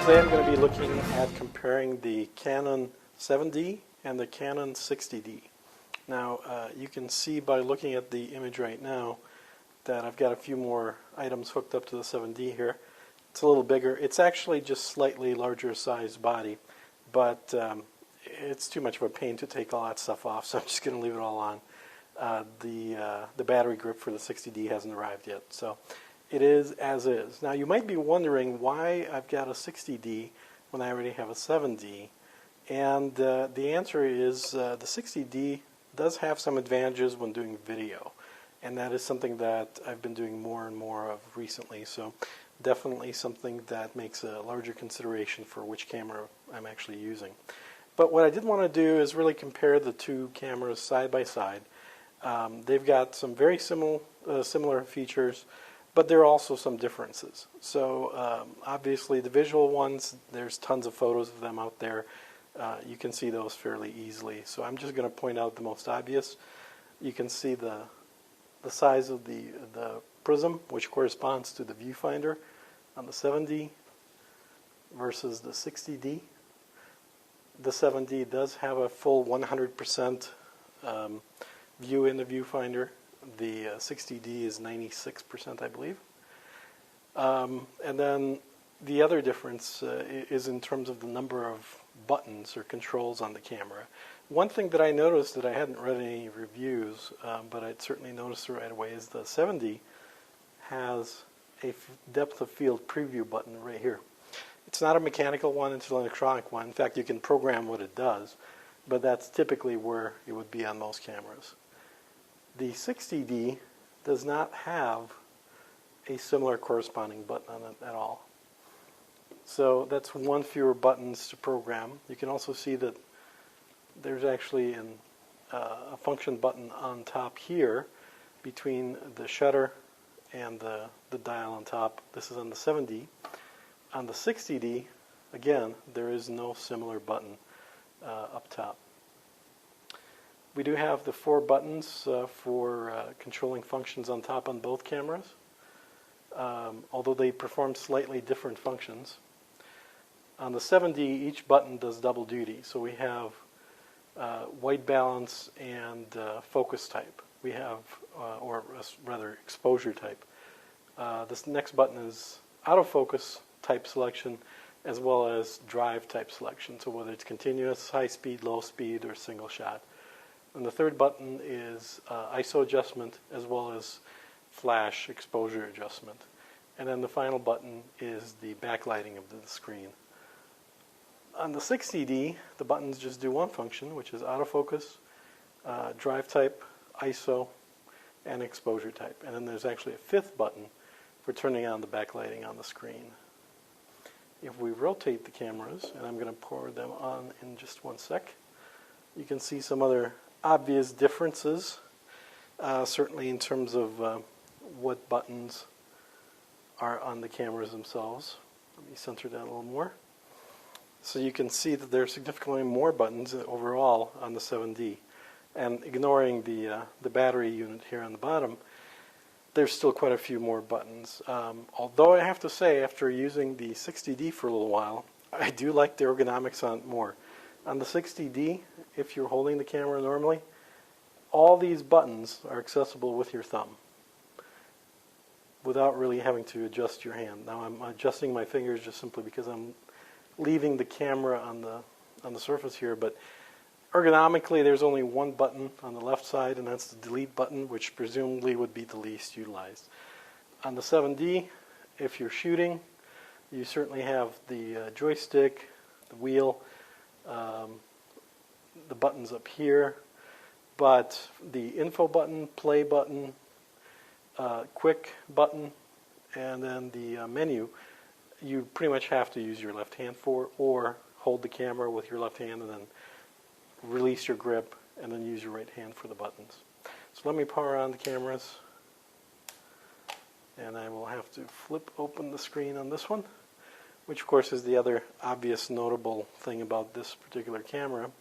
Today I'm going to be looking at comparing the Canon 7D and the Canon 60D. Now you can see by looking at the image right now that I've got a few more items hooked up to the 7D here. It's a little bigger. It's actually just slightly larger size body, but it's too much of a pain to take all that stuff off, so I'm just going to leave it all on. The battery grip for the 60D hasn't arrived yet, so it is as is. Now you might be wondering why I've got a 60D when I already have a 7D, and the answer is the 60D does have some advantages when doing video, and that is something that I've been doing more and more of recently, so definitely something that makes a larger consideration for which camera I'm actually using. But what I did want to do is really compare the two cameras side by side. They've got some very similar features, but there are also some differences. So obviously the visual ones, there's tons of photos of them out there. You can see those fairly easily. So I'm just going to point out the most obvious. You can see the size of the prism, which corresponds to the viewfinder on the 7D versus the 60D. The 7D does have a full 100% view in the viewfinder. The 60D is 96%, I believe. And then the other difference is in terms of the number of buttons or controls on the camera. One thing that I noticed that I hadn't read any reviews, but I'd certainly noticed right away, is the 7D has a depth of field preview button right here. It's not a mechanical one, it's an electronic one. In fact, you can program what it does, but that's typically where it would be on most cameras. The 60D does not have a similar corresponding button on it at all. So that's one fewer buttons to program. You can also see that there's actually a function button on top here between the shutter and the dial on top. This is on the 7D. On the 60D, again, there is no similar button up top. We do have the 4 buttons for controlling functions on top on both cameras, although they perform slightly different functions. On the 7D, each button does double duty. So we have white balance and focus type. We have, or rather, exposure type. This next button is autofocus type selection, as well as drive type selection. So whether it's continuous, high speed, low speed, or single shot. And the third button is ISO adjustment, as well as flash exposure adjustment. And then the final button is the backlighting of the screen. On the 60D, the buttons just do one function, which is autofocus, drive type, ISO, and exposure type. And then there's actually a 5th button for turning on the backlighting on the screen. If we rotate the cameras, and I'm going to pour them on in just one sec, you can see some other obvious differences, certainly in terms of what buttons are on the cameras themselves. Let me center that a little more. So you can see that there are significantly more buttons overall on the 7D. And ignoring the battery unit here on the bottom, there's still quite a few more buttons. Although I have to say, after using the 60D for a little while, I do like the ergonomics on it more. On the 60D, if you're holding the camera normally, all these buttons are accessible with your thumb without really having to adjust your hand. Now I'm adjusting my fingers just simply because I'm leaving the camera on the surface here, but ergonomically there's only one button on the left side, and that's the delete button, which presumably would be the least utilized. On the 7D, if you're shooting, you certainly have the joystick, the wheel, the buttons up here, but the info button, play button, quick button, and then the menu, you pretty much have to use your left hand for, or hold the camera with your left hand and then release your grip and then use your right hand for the buttons. So let me power on the cameras, and I will have to flip open the screen on this one, which of course is the other obvious notable thing about this particular camera,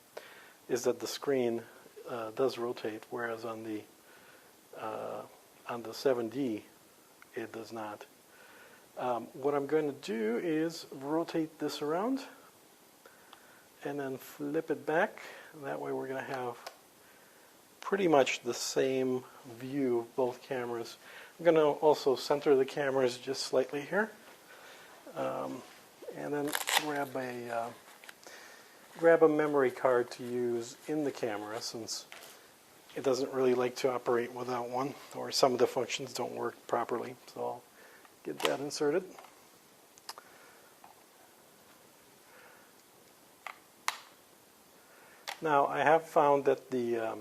is that the screen does rotate, whereas on the 7D it does not. What I'm going to do is rotate this around and then flip it back. That way we're going to have pretty much the same view of both cameras. I'm going to also center the cameras just slightly here. And then grab a memory card to use in the camera, since it doesn't really like to operate without one, or some of the functions don't work properly. So I'll get that inserted. Now I have found that the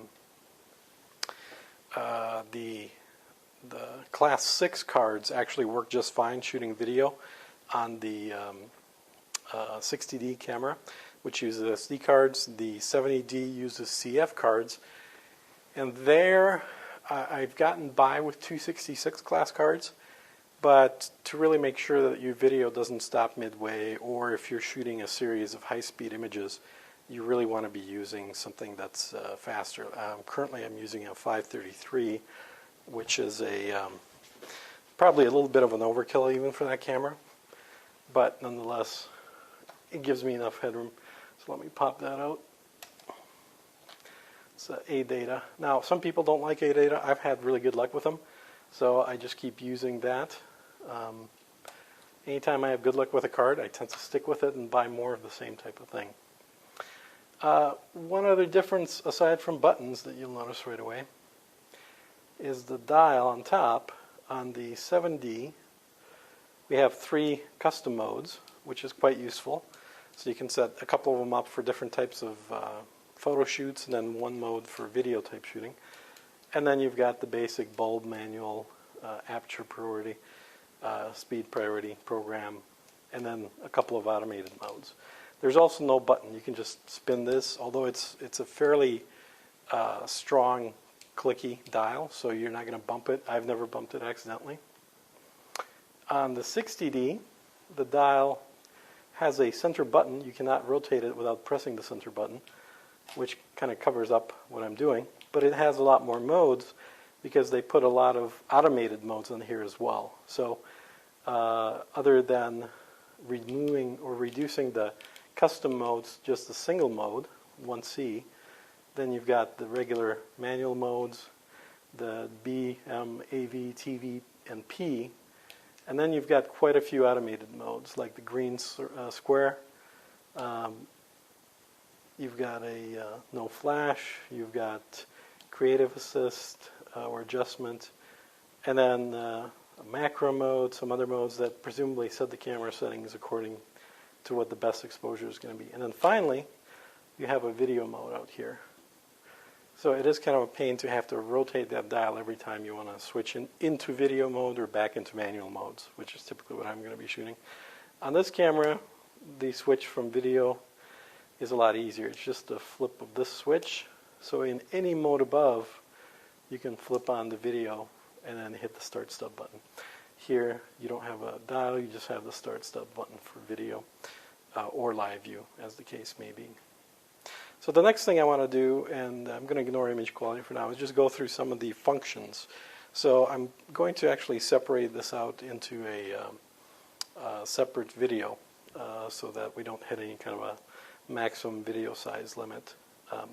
Class 6 cards actually work just fine shooting video on the 60D camera, which uses SD cards. The 70D uses CF cards. And there, I've gotten by with 266 class cards, but to really make sure that your video doesn't stop midway, or if you're shooting a series of high-speed images, you really want to be using something that's faster. Currently, I'm using a 533, which is probably a little bit of an overkill even for that camera, but nonetheless, it gives me enough headroom. So let me pop that out. It's A-Data. Now, some people don't like A-Data. I've had really good luck with them, so I just keep using that. Anytime I have good luck with a card, I tend to stick with it and buy more of the same type of thing. One other difference, aside from buttons, that you'll notice right away is the dial on top. On the 7D, we have 3 custom modes, which is quite useful. So you can set a couple of them up for different types of photo shoots, and then one mode for video type shooting. And then you've got the basic bulb manual, aperture priority, speed priority, program, and then a couple of automated modes. There's also no button. You can just spin this, although it's a fairly strong clicky dial, so you're not going to bump it. I've never bumped it accidentally. On the 60D, the dial has a center button. You cannot rotate it without pressing the center button, which kind of covers up what I'm doing. But it has a lot more modes because they put a lot of automated modes in here as well. So other than removing or reducing the custom modes, just a single mode, 1C, then you've got the regular manual modes, the B, M, AV, TV, and P, and then you've got quite a few automated modes, like the green square. You've got a no flash, you've got creative assist or adjustment, and then a macro mode, some other modes that presumably set the camera settings according to what the best exposure is going to be. And then finally, you have a video mode out here. So it is kind of a pain to have to rotate that dial every time you want to switch into video mode or back into manual modes, which is typically what I'm going to be shooting. On this camera, the switch from video is a lot easier. It's just a flip of this switch. So in any mode above, you can flip on the video and then hit the start stop button. Here, you don't have a dial, you just have the start stop button for video or live view, as the case may be. So the next thing I want to do, and I'm going to ignore image quality for now, is just go through some of the functions. So I'm going to actually separate this out into a separate video so that we don't hit any kind of a maximum video size limit.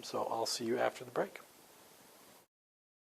So I'll see you after the break.